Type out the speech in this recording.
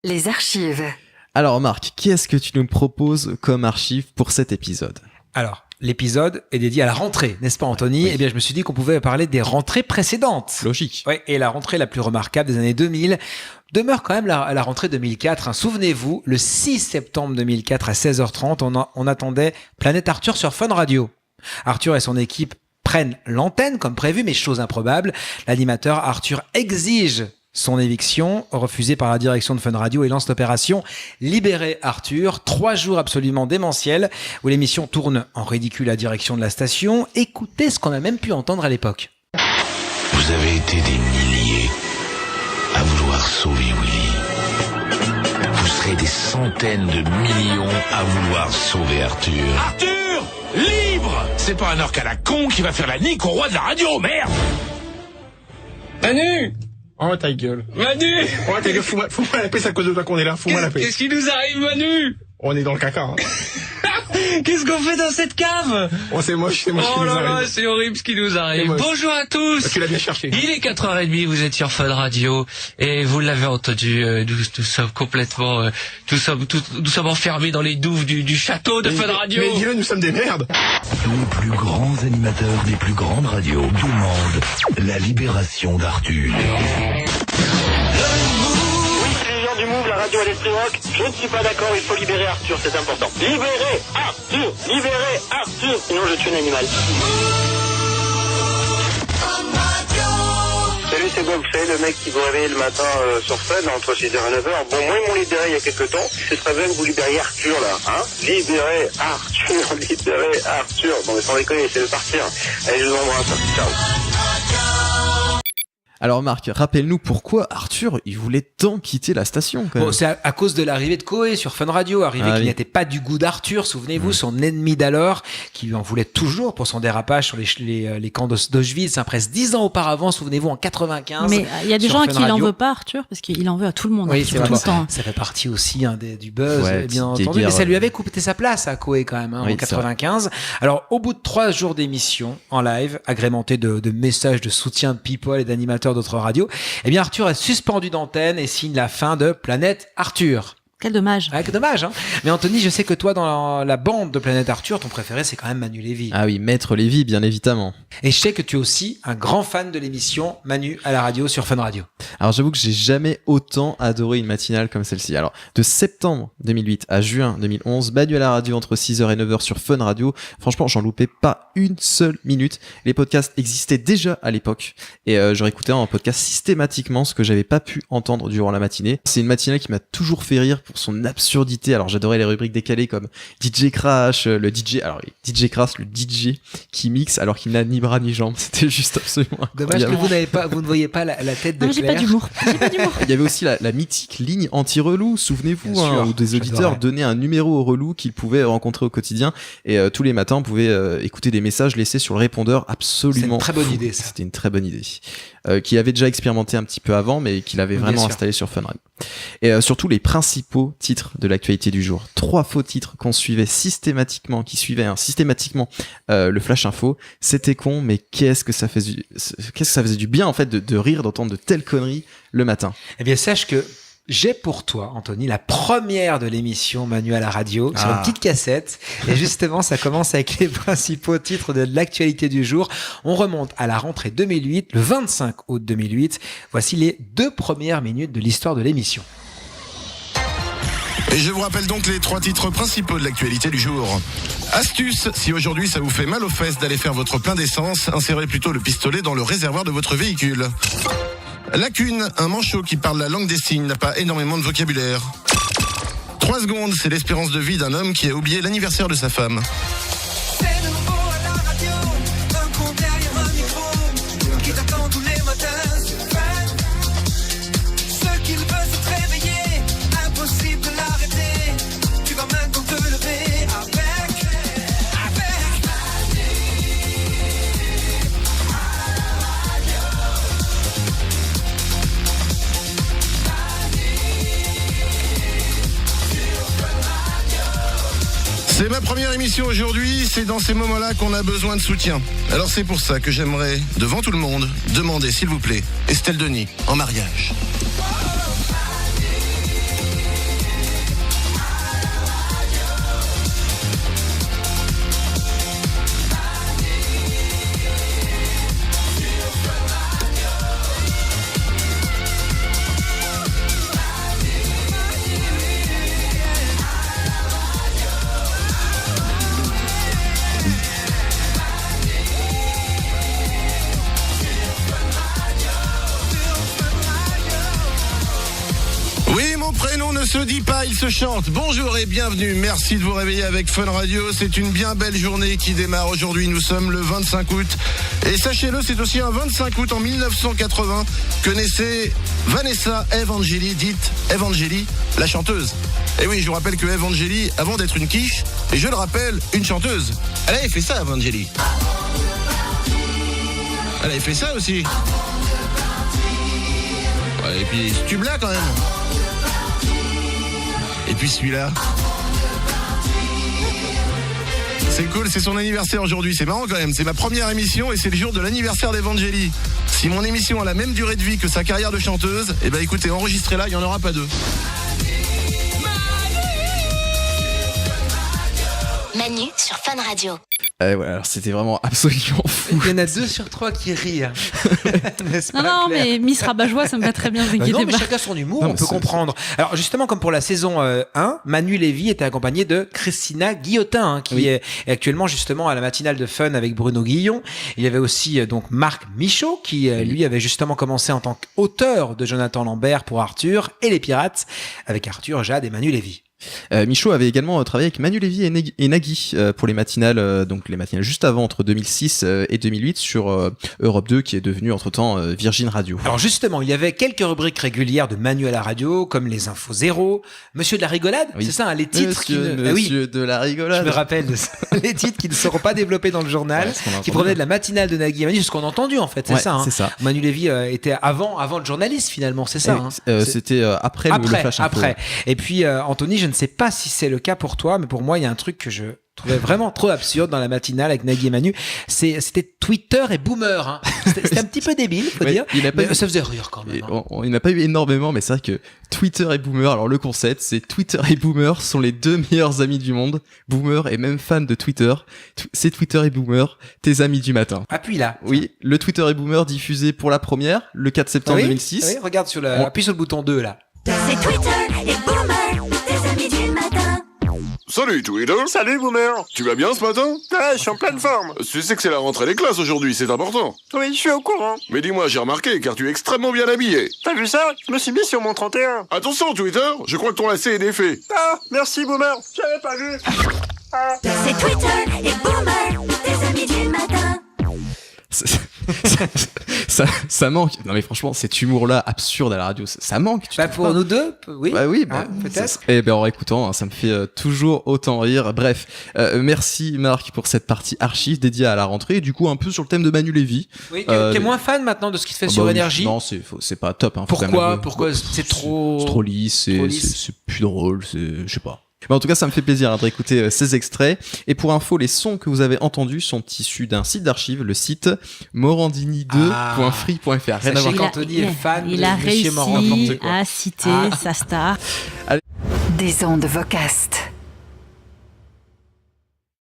Les archives. Alors Marc, qu'est-ce que tu nous proposes comme archive pour cet épisode ? Alors, l'épisode est dédié à la rentrée, n'est-ce pas Anthony ? Oui. Eh bien, je me suis dit qu'on pouvait parler des rentrées précédentes. Logique. Ouais, et la rentrée la plus remarquable des années 2000 demeure quand même la rentrée 2004. Hein. Souvenez-vous, le 6 septembre 2004 à 16h30, on attendait Planète Arthur sur Fun Radio. Arthur et son équipe prennent l'antenne comme prévu, mais chose improbable, l'animateur Arthur exige son éviction, refusée par la direction de Fun Radio, et lance l'opération Libérer Arthur. 3 jours absolument démentiels où l'émission tourne en ridicule à la direction de la station. Écoutez ce qu'on a même pu entendre à l'époque. Vous avez été des milliers à vouloir sauver Willy. Vous serez des centaines de millions à vouloir sauver Arthur. Arthur, libre! C'est pas un orque à la con qui va faire la nique au roi de la radio, merde! Manu! Oh ta gueule. Manu! Oh ta gueule, fous-moi la paix, c'est à cause de toi qu'on est là, fous-moi la paix. Qu'est-ce qui nous arrive, Manu? On est dans le caca, hein. Qu'est-ce qu'on fait dans cette cave? Oh c'est moche, Oh qui nous là là, arrive. c'est horrible ce qui nous arrive. C'est moche. Bonjour à tous. Tu l'as bien cherché. Il est 4h30, vous êtes sur Fun Radio et vous l'avez entendu, nous sommes complètement, nous sommes enfermés dans les douves du château de Fun Radio. Mais dis-le, nous sommes des merdes. Les plus grands animateurs des plus grandes radios demandent la libération d'Arthur. Du Move, la radio à l'esprit rock, je ne suis pas d'accord, il faut libérer Arthur, c'est important. Libérer Arthur, sinon je tue un animal. Salut, c'est Godfrey, le mec qui vous réveille le matin sur Fun entre 6h et 9h. Bon, moi ils m'ont libéré il y a quelques temps, ce serait bien que vous libériez Arthur là, hein. Libérer Arthur. Bon mais sans déconner, c'est de partir. Allez, je vous embrasse, ciao. Alors Marc, rappelle-nous pourquoi Arthur, il voulait tant quitter la station quand même. Bon, c'est à cause de l'arrivée de Koé sur Fun Radio, arrivée qui n'était pas du goût d'Arthur, souvenez-vous, son ennemi d'alors, qui lui en voulait toujours pour son dérapage sur les camps d'Auschwitz, hein, presque 10 ans auparavant, souvenez-vous, en 95. Mais il y a des sur gens à Fun qui il en Radio. veut pas, Arthur, parce qu'il en veut à tout le monde, Oui, Arthur, c'est vrai. tout le temps. Ça fait partie aussi du buzz, Ouais, bien petite entendu. Mais guéguerre, ça lui avait coupé sa place à Koé quand même, hein, Oui, en 95. Alors, au bout de 3 jours d'émission en live, agrémentés de messages de soutien de people et d'animateurs d'autres radios, eh bien, Arthur est suspendu d'antenne et signe la fin de Planète Arthur. Quel dommage. Ah, que dommage, hein. Mais Anthony, je sais que toi, dans la bande de Planète Arthur, ton préféré, c'est quand même Manu Lévy. Ah oui, Maître Lévy, bien évidemment. Et je sais que tu es aussi un grand fan de l'émission Manu à la radio sur Fun Radio. Alors j'avoue que j'ai jamais autant adoré une matinale comme celle-ci. Alors de septembre 2008 à juin 2011, Manu à la radio entre 6h et 9h sur Fun Radio. Franchement, j'en loupais pas une seule minute. Les podcasts existaient déjà à l'époque et je réécoutais en podcast systématiquement ce que j'avais pas pu entendre durant la matinée. C'est une matinale qui m'a toujours fait rire pour son absurdité. Alors j'adorais les rubriques décalées comme DJ Crash, le DJ le DJ qui mixe alors qu'il n'a ni bras ni jambes. C'était juste absolument Dommage incroyable. que vous ne voyez pas la tête de Non, mais j'ai Claire. pas d'humour. Il y avait aussi la mythique ligne anti-relou, souvenez-vous, Bien sûr, où des auditeurs j'adorais. donnaient un numéro au relou qu'ils pouvaient rencontrer au quotidien et tous les matins on pouvait écouter des messages laissés sur le répondeur absolument C'est une très bonne fou. idée, ça. C'était une très bonne idée qu'il avait déjà expérimenté un petit peu avant mais qu'il avait Bien vraiment sûr. installé sur Fun Radio. Et surtout les principaux titres de l'actualité du jour. 3 faux titres qu'on suivait systématiquement, le Flash Info. C'était con, mais qu'est-ce que ça faisait du bien en fait de rire, d'entendre de telles conneries le matin. Eh bien, sache que j'ai pour toi, Anthony, la première de l'émission Manu à la radio sur une petite cassette. Et justement, ça commence avec les principaux titres de l'actualité du jour. On remonte à la rentrée 2008, le 25 août 2008. Voici les 2 premières minutes de l'histoire de l'émission. Et je vous rappelle donc les 3 titres principaux de l'actualité du jour. Astuce, si aujourd'hui ça vous fait mal aux fesses d'aller faire votre plein d'essence, insérez plutôt le pistolet dans le réservoir de votre véhicule. Lacune, un manchot qui parle la langue des signes n'a pas énormément de vocabulaire. 3 secondes, c'est l'espérance de vie d'un homme qui a oublié l'anniversaire de sa femme. C'est nouveau à la radio, un con derrière un micro, qui t'attend tous les matins sur Fun. Ce qu'il veut c'est te réveiller, impossible de l'arrêter. Tu vas maintenant te lever avec. C'est ma première émission aujourd'hui, c'est dans ces moments-là qu'on a besoin de soutien. Alors c'est pour ça que j'aimerais, devant tout le monde, demander s'il vous plaît, Estelle Denis, en mariage. mon prénom ne se dit pas, il se chante. Bonjour et bienvenue, merci de vous réveiller avec Fun Radio. C'est une bien belle journée qui démarre aujourd'hui, nous sommes le 25 août. Et sachez-le, c'est aussi un 25 août en 1980 que naissait Vanessa Evangeli, dite Evangeli, la chanteuse. Et oui, je vous rappelle que Evangeli, avant d'être une quiche, et je le rappelle, une chanteuse, elle avait fait ça, Evangeli. Elle avait fait ça aussi. Ouais, et puis ce tube-là quand même. Et puis celui-là. C'est cool, c'est son anniversaire aujourd'hui, c'est marrant quand même. C'est ma première émission et c'est le jour de l'anniversaire d'Evangeli. Si mon émission a la même durée de vie que sa carrière de chanteuse, eh ben écoutez, enregistrez-la, il n'y en aura pas deux. Manu sur Fun Radio. Voilà, alors c'était vraiment absolument fou. Il y en a 2 sur 3 qui rient. N'est-ce pas, Non, Claire mais Miss Rabat-Joie, ça me va très bien, vous non, inquiétez mais pas. chacun son humour, Non, on mais peut c'est- comprendre. Alors justement, comme pour la saison 1, Manu Lévy était accompagné de Christina Guillotin, qui Oui. est actuellement justement à la matinale de Fun avec Bruno Guillon. Il y avait aussi donc Marc Michaud, qui lui avait justement commencé en tant qu'auteur de Jonathan Lambert pour Arthur et les Pirates, avec Arthur, Jade et Manu Lévy. Michaud avait également travaillé avec Manu Lévy et Nagui pour les matinales, donc les matinales juste avant, entre 2006 et 2008, sur Europe 2, qui est devenu entre-temps Virgin Radio. Alors justement, il y avait quelques rubriques régulières de Manu à la radio, comme les infos zéro, Monsieur de la rigolade, Oui. c'est ça, hein, les titres qui Monsieur, ne... Ah oui, monsieur de la je rigolade. me rappelle de ça. Les titres qui ne seront pas développés dans le journal, Ouais, ce qu'on a qui entendu. provenaient de la matinale de Nagui et Manu, c'est ce qu'on a entendu en fait, c'est Ouais, ça. Hein. c'est ça. Manu Lévy était avant le journaliste finalement, c'est ça. Hein. C'était après le Flash Info. Après. Et puis Anthony, je ne sais pas si c'est le cas pour toi, mais pour moi, il y a un truc que je trouvais vraiment trop absurde dans la matinale avec Nagui et Manu. C'était Twitter et Boomer. Hein. C'était un petit peu débile, faut Ouais, dire. il a pas Mais eu- ça faisait rire quand même. Et Hein. il n'a pas eu énormément, mais c'est vrai que Twitter et Boomer, alors le concept, c'est Twitter et Boomer sont les 2 meilleurs amis du monde. Boomer est même fan de Twitter. C'est Twitter et Boomer, tes amis du matin. Appuie là. Oui, le Twitter et Boomer diffusé pour la première, le 4 septembre Oui, 2006. oui, regarde appuie sur le bouton 2 là. C'est Twitter et Boomer, tes amis du matin. Salut Twitter. Salut, Boomer. Tu vas bien ce matin? Ouais, je suis en pleine forme. Tu sais que c'est la rentrée des classes aujourd'hui, c'est important. Oui, je suis au courant. Mais dis-moi, j'ai remarqué, car tu es extrêmement bien habillé. T'as vu ça? Je me suis mis sur mon 31. Attention Twitter, je crois que ton lacet est défait. Ah, merci, Boomer. J'avais pas vu. Ah. C'est Twitter et Boomer, tes amis du matin. Ça manque. Non mais franchement, cet humour-là absurde à la radio, ça manque. Tu Bah trouves pour pas nous deux, oui. Bah oui, Hein, peut-être. Eh ben en écoutant, hein, ça me fait toujours autant rire. Bref, merci Marc pour cette partie archive dédiée à la rentrée. Et du coup, un peu sur le thème de Manu Lévy. Oui, t'es moins fan maintenant de ce qui se fait sur bah oui, Énergie. Non, c'est pas top. Hein, faut quand même Pourquoi l'avouer. Pourquoi c'est trop... C'est trop lisse, trop lisse. c'est plus drôle, je sais pas. Mais en tout cas, ça me fait plaisir de réécouter ces extraits. Et pour info, les sons que vous avez entendus sont issus d'un site d'archives, le site morandini2.free.fr. Rien à Sachez voir. qu'Anthony est fan il de a Monsieur réussi Morand, n'importe quoi. à citer Ah. sa star. Des ondes Vocast.